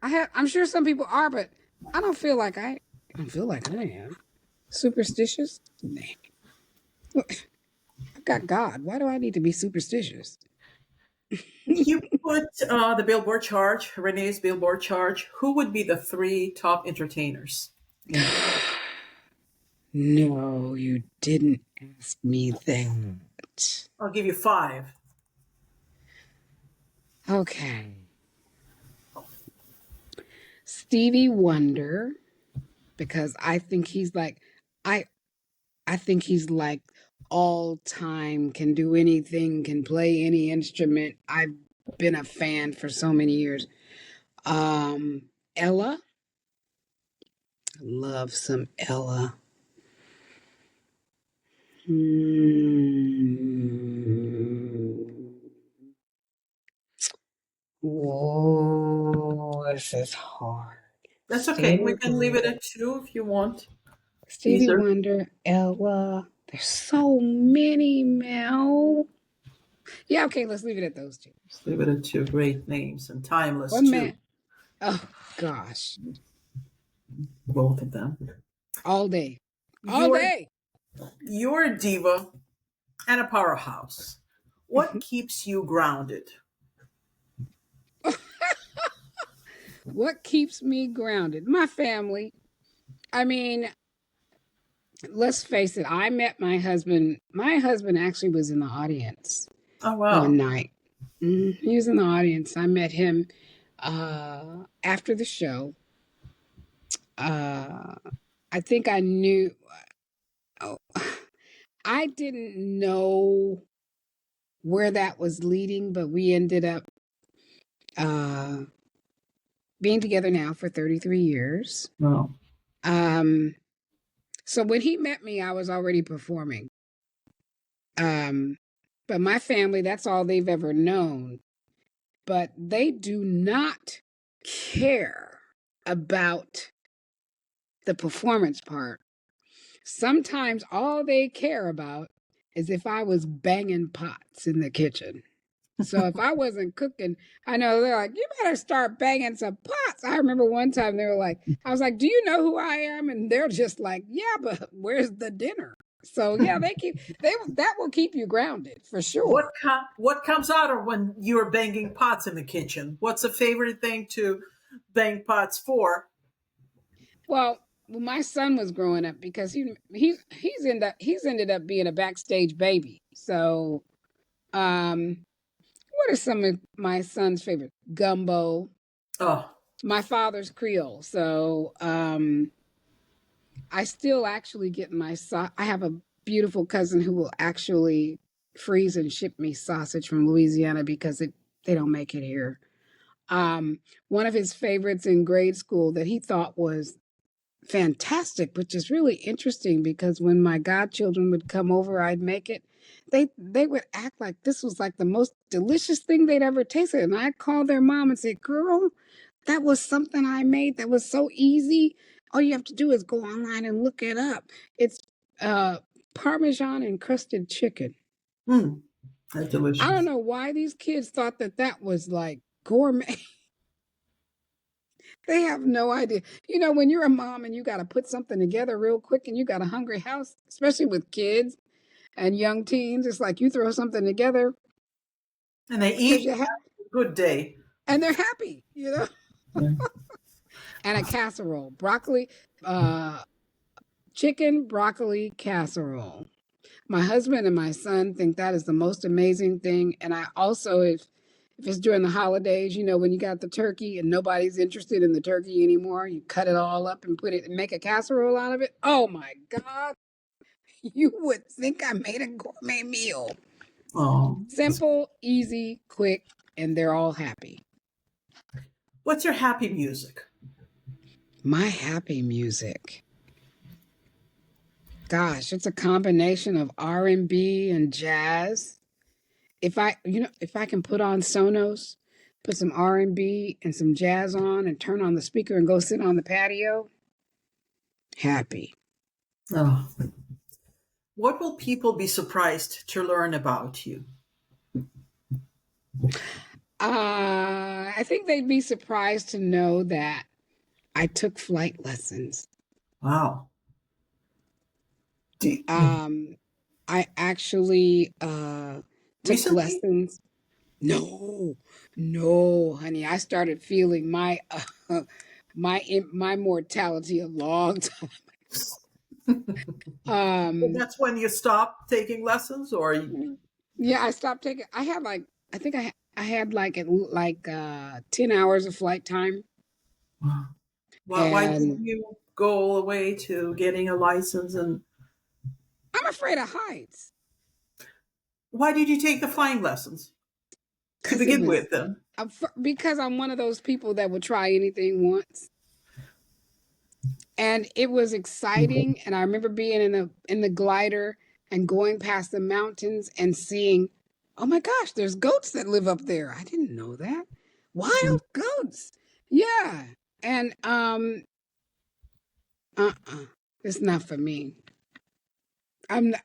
I'm sure some people are, but I don't feel like I. I don't feel like I am superstitious. Nah. I've got God. Why do I need to be superstitious? If you put the Billboard chart, Renee's Billboard chart, who would be the three top entertainers in the world? No, you didn't ask me that. I'll give you five. Okay. Stevie Wonder, because I I think he's like all time, can do anything, can play any instrument. I've been a fan for so many years. Ella, love some Ella. Hmm. Whoa, this is hard. That's okay. We Stevie can leave it Wonder, at two if you want. These Stevie are Wonder, Ella. There's so many, Mel. Yeah, okay, let's leave it at those two. Let's leave it at two. Great names and timeless One too. man. Oh gosh, Both of them. all day, all You're day. you're a diva and a powerhouse. What keeps you grounded? What keeps me grounded? My family. I mean, let's face it. I met my husband. My husband actually was in the audience Oh one wow. night. He was in the audience. I met him after the show. Uh, I think I knew. Oh, I didn't know where that was leading, but we ended up uh, being together now for 33 years. Wow. Um, so when he met me, I was already performing. Um, but my family, that's all they've ever known. But they do not care about the performance part. Sometimes all they care about is if I was banging pots in the kitchen. So if I wasn't cooking, I know they're like, you better start banging some pots. I remember one time they were like, I was like, do you know who I am? And they're just like, yeah, but where's the dinner? So yeah, that will keep you grounded for sure. What comes out of when you're banging pots in the kitchen? What's a favorite thing to bang pots for? Well, when my son was growing up, because he's ended up being a backstage baby. So what are some of my son's favorite? Gumbo. Oh, My father's Creole. So I still actually get I have a beautiful cousin who will actually freeze and ship me sausage from Louisiana because they don't make it here. One of his favorites in grade school that he thought was fantastic, which is really interesting because when my godchildren would come over, I'd make it. They would act like this was like the most delicious thing they'd ever tasted. And I'd call their mom and say, "Girl, that was something I made that was so easy. All you have to do is go online and look it up. It's uh Parmesan encrusted chicken." Mm, that's I don't delicious. know why these kids thought that that was like gourmet. They have no idea. You know, when you're a mom and you got to put something together real quick and you got a hungry house, especially with kids and young teens, it's like you throw something together And they because eat. Good day. and they're happy, you know. Yeah. And a casserole, broccoli, uh, chicken broccoli casserole. My husband and my son think that is the most amazing thing. And I also, if it's during the holidays, you know, when you got the turkey and nobody's interested in the turkey anymore, you cut it all up and put it and make a casserole out of it. Oh my God. You would think I made a gourmet meal. Oh, Simple, easy, quick, and they're all happy. what's your happy music? My happy music. Gosh, it's a combination of R&B and jazz. If I can put on Sonos, put some R&B and some jazz on and turn on the speaker and go sit on the patio, happy. Oh. What will people be surprised to learn about you? I think they'd be surprised to know that I took flight lessons. Wow. Do, Um, I actually took recently? lessons. No, no, honey. I started feeling my mortality a long time. Um, That's when you stop taking lessons, or yeah, I stopped taking. I had like I think I had like 10 hours of flight time, why did and you go away to getting a license? And I'm afraid of heights why did you take the flying lessons to because it begin was with? Then because I'm one of those people that would try anything once. And it was exciting, and I remember being in the glider and going past the mountains and seeing, oh my gosh, there's goats that live up there. I didn't know that. Wild goats. Yeah. And uh-uh. It's not for me. I'm not,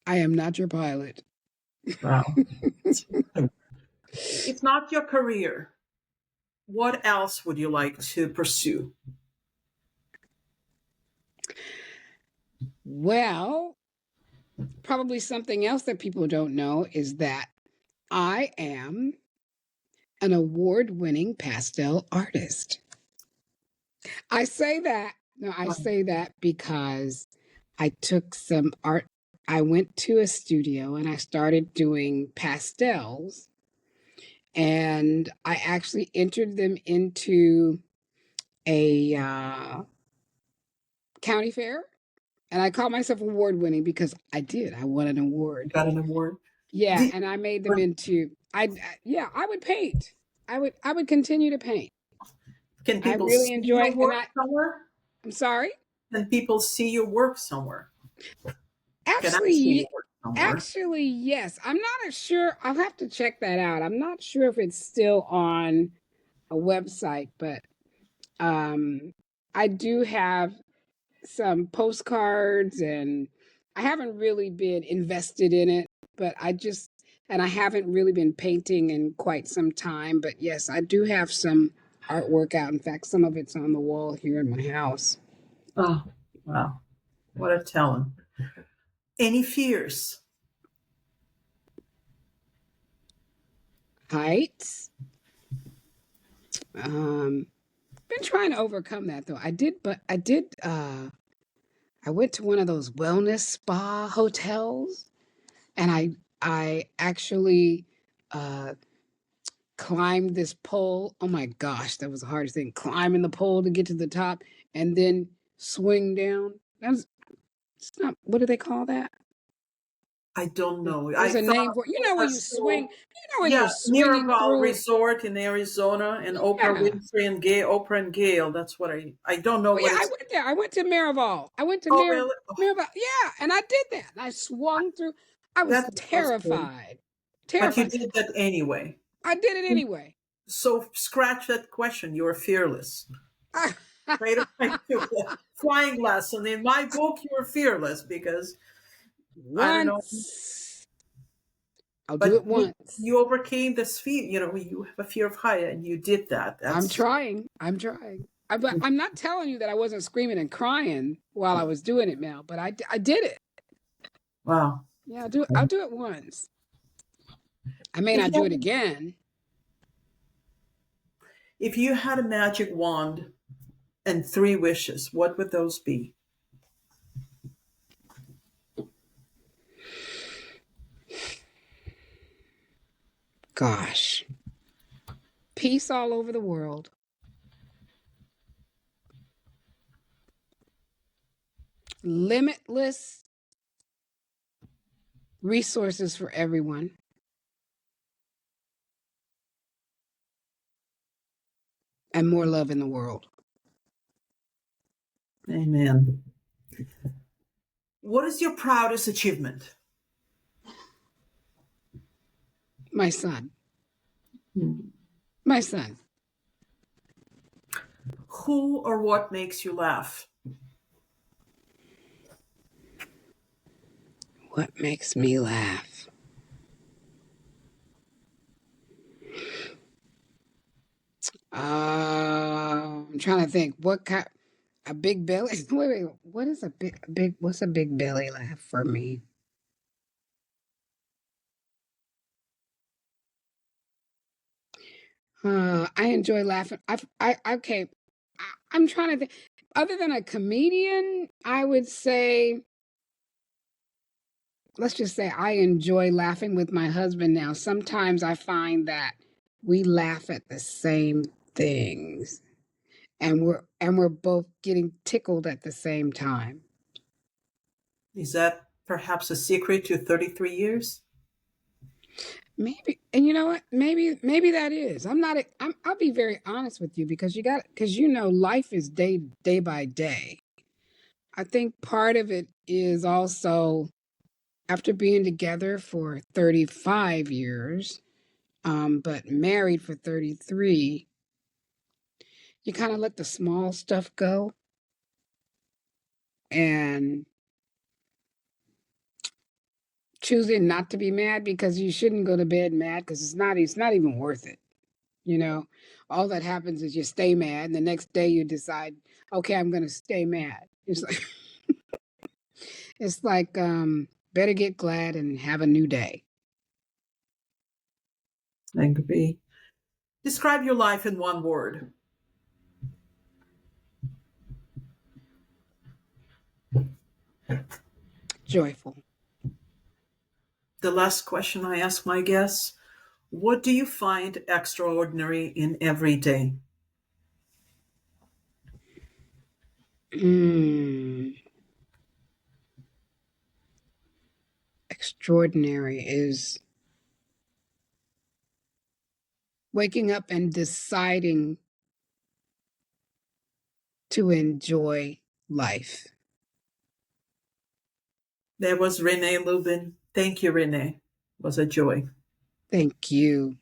I am not your pilot. wow, it's not your career. What else would you like to pursue? Well, probably something else that people don't know is that I am an award-winning pastel artist. I say that. No, I say that because I took some art. I went to a studio and I started doing pastels, and I actually entered them into a county fair. And I call myself award winning because I did. I won an You award. got an award. Yeah, Did, and I made them into. Yeah, I would paint. I would continue to paint. can I people really see enjoy, your and work somewhere? I'm sorry. Can people see your work somewhere? Can I see your Actually, work somewhere? actually, yes. I'm not sure. I'll have to check that out. I'm not sure if it's still on a website, but um, I do have some postcards, and I haven't really been invested in it, but and I haven't really been painting in quite some time. But yes, I do have some artwork out. In fact, some of it's on the wall here in my house. Oh, wow. What a talent. Any fears? Heights. Um, been trying to overcome that though. I went to one of those wellness spa hotels, and I actually uh climbed this pole. Oh my gosh, that was the hardest thing. Climbing the pole to get to the top and then swing down. That's it's not, what do they call that? I don't know. I There's a thought name for, you know, when you swing, so. you know, when Yeah, you're swinging Miraval through. Resort in Arizona and Oprah Yeah. Winfrey and Oprah and Gail. That's what I don't know Oh yeah, what I it's. went there. I went to Miraval. I went to Oh, really? Oh, Miraval. Yeah, and I did that. I swung through. I was that sounds good. terrified. But you Terrified. did that anyway. I did it anyway. So scratch that question. You're fearless. I, Right away to a flying lesson. In my book, you're fearless because I don't know. once. I'll do But it once. you overcame this fear. You know, you have a fear of height, and you did that. I'm That's trying. I'm trying. But I'm not telling you that I wasn't screaming and crying while I was doing it, Mel. But I did it. wow. Yeah, I'll do it. I'll do it once. I may If not do it you again. if you had a magic wand and three wishes, what would those be? Gosh, peace all over the world. Limitless resources for everyone, and more love in the world. Amen. What is your proudest achievement? My son. Hmm. My son. Who or what makes you laugh? What makes me laugh? I'm trying to think. What kind? A big belly? Wait. What is a big? What's a big belly laugh for me? I enjoy laughing. Okay. I'm trying to think. Other than a comedian, I would say, let's just say I enjoy laughing with my husband now. Sometimes I find that we laugh at the same things, and we're both getting tickled at the same time. Is that perhaps a secret to 33 years? Maybe, and you know what? Maybe that is. I'm not. I'll be very honest with you because you know life is day by day. I think part of it is also after being together for 35 years, but married for 33, you kind of let the small stuff go and choosing not to be mad because you shouldn't go to bed mad because it's not even worth it. You know, all that happens is you stay mad, and the next day you decide, okay, I'm going to stay mad. It's like better get glad and have a new day. I agree. Describe your life in one word. Joyful. The last question I ask my guests: what do you find extraordinary in every day? Mm, extraordinary is waking up and deciding to enjoy life. That was Renée Lubin. Thank you, Renee. It was a joy. Thank you.